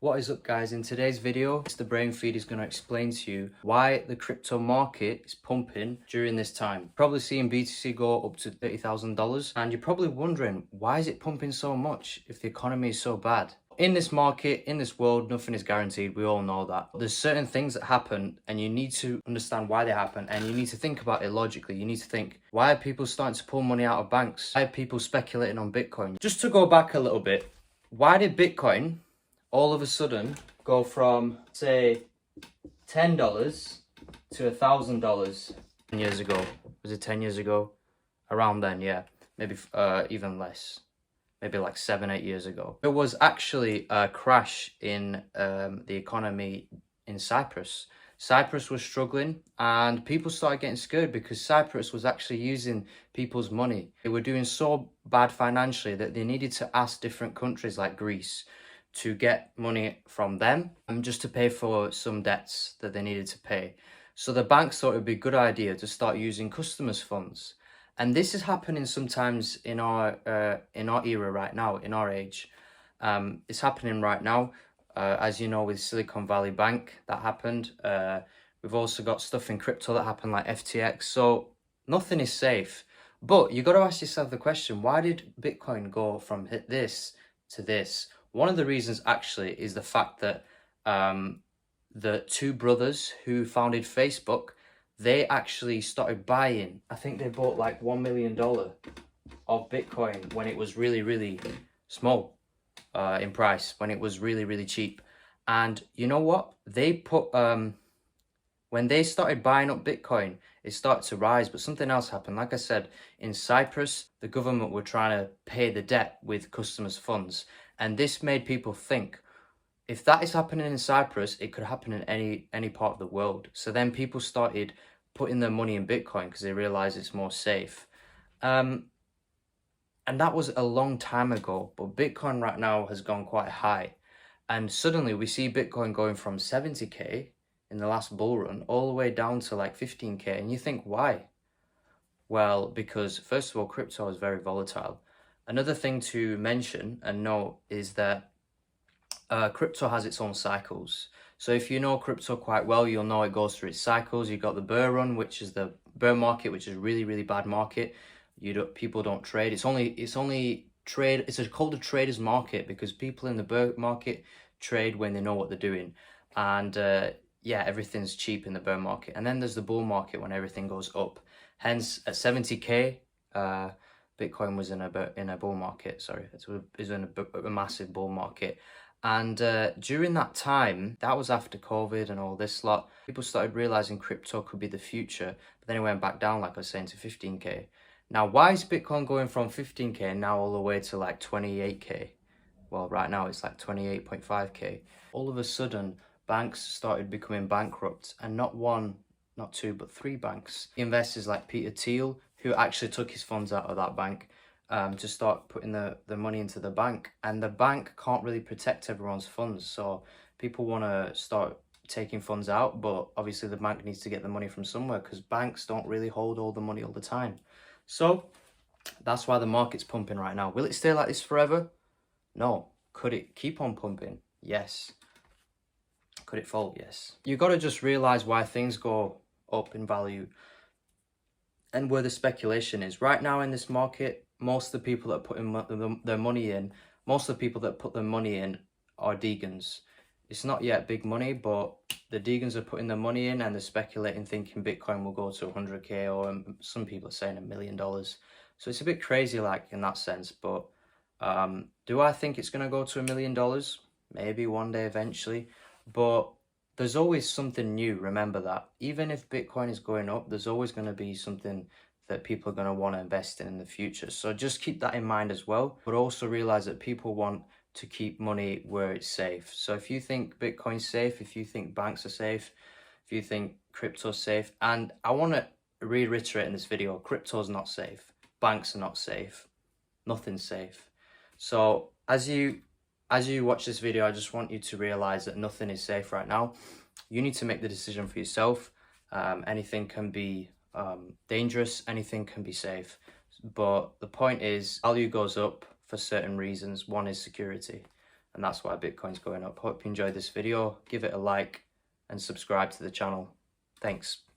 What is up, guys? In today's video, the brain feed is going to explain to you why the crypto market is pumping during this time. Probably seeing BTC go up to $30,000, and you're probably wondering, why is it pumping so much if the economy is so bad? In this market, in this world, nothing is guaranteed. We all know that. There's certain things that happen and you need to understand why they happen, and you need to think about it logically. You need to think, why are people starting to pull money out of banks? Why are people speculating on Bitcoin? Just to go back a little bit, why did Bitcoin all of a sudden go from, say, $10 to $1,000 10 years ago? Was it 10 years ago? Around then, yeah. Maybe even less. Maybe like 7-8 years ago. There was actually a crash in the economy in Cyprus. Cyprus was struggling and people started getting scared because Cyprus was actually using people's money. They were doing so bad financially that they needed to ask different countries like Greece to get money from them and just to pay for some debts that they needed to pay. So the banks thought it would be a good idea to start using customers' funds. And this is happening sometimes in our era right now, in our age. It's happening right now, as you know, with Silicon Valley Bank, that happened. We've also got stuff in crypto that happened like FTX. So nothing is safe. But you got to ask yourself the question, why did Bitcoin go from this to this? One of the reasons actually is the fact that the two brothers who founded Facebook, they actually started buying, I think they bought like $1 million of Bitcoin when it was really, really small in price, when it was really, really cheap. And you know what? They put, when they started buying up Bitcoin, it started to rise, but something else happened. Like I said, in Cyprus, the government were trying to pay the debt with customers' funds. And this made people think, if that is happening in Cyprus, it could happen in any part of the world. So then people started putting their money in Bitcoin because they realized it's more safe. And that was a long time ago, but Bitcoin right now has gone quite high. And suddenly we see Bitcoin going from 70K in the last bull run all the way down to like 15K. And you think, why? Well, because first of all, crypto is very volatile. Another thing to mention and note is that crypto has its own cycles. So if you know crypto quite well, you'll know it goes through its cycles. You've got the bear run, which is the bear market, which is really, really bad market. People don't trade. It's called a trader's market because people in the bear market trade when they know what they're doing. And yeah, everything's cheap in the bear market. And then there's the bull market when everything goes up. Hence, at 70K, Bitcoin was in a bull market. Sorry, it was in a massive bull market. And during that time, that was after COVID and all this lot, people started realizing crypto could be the future. But then it went back down, like I was saying, to 15K. Now, why is Bitcoin going from 15K now all the way to like 28K? Well, right now it's like 28.5K. All of a sudden, banks started becoming bankrupt, and not one, not two, but 3 banks. Investors like Peter Thiel, who actually took his funds out of that bank to start putting the money into the bank. And the bank can't really protect everyone's funds. So people want to start taking funds out, but obviously the bank needs to get the money from somewhere because banks don't really hold all the money all the time. So that's why the market's pumping right now. Will it stay like this forever? No. Could it keep on pumping? Yes. Could it fall? Yes. You got to just realize why things go up in value and where the speculation is. Right now in this market, most of the people that put their money in, most of the people that put their money in are Deegans. It's not yet big money, but the Deegans are putting their money in and they're speculating, thinking Bitcoin will go to 100K, or some people are saying $1 million. So it's a bit crazy, like, in that sense. But do I think it's going to go to $1 million? Maybe one day eventually. But there's always something new. Remember that. Even if Bitcoin is going up, there's always going to be something that people are going to want to invest in the future. So just keep that in mind as well. But also realize that people want to keep money where it's safe. So if you think Bitcoin's safe, if you think banks are safe, if you think crypto's safe, and I want to reiterate in this video, crypto's not safe. Banks are not safe. Nothing's safe. So as you watch this video, I just want you to realize that nothing is safe right now. You need to make the decision for yourself. Anything can be dangerous, anything can be safe. But the point is, value goes up for certain reasons. One is security. and that's why Bitcoin's going up. Hope you enjoyed this video. Give it a like and subscribe to the channel. Thanks.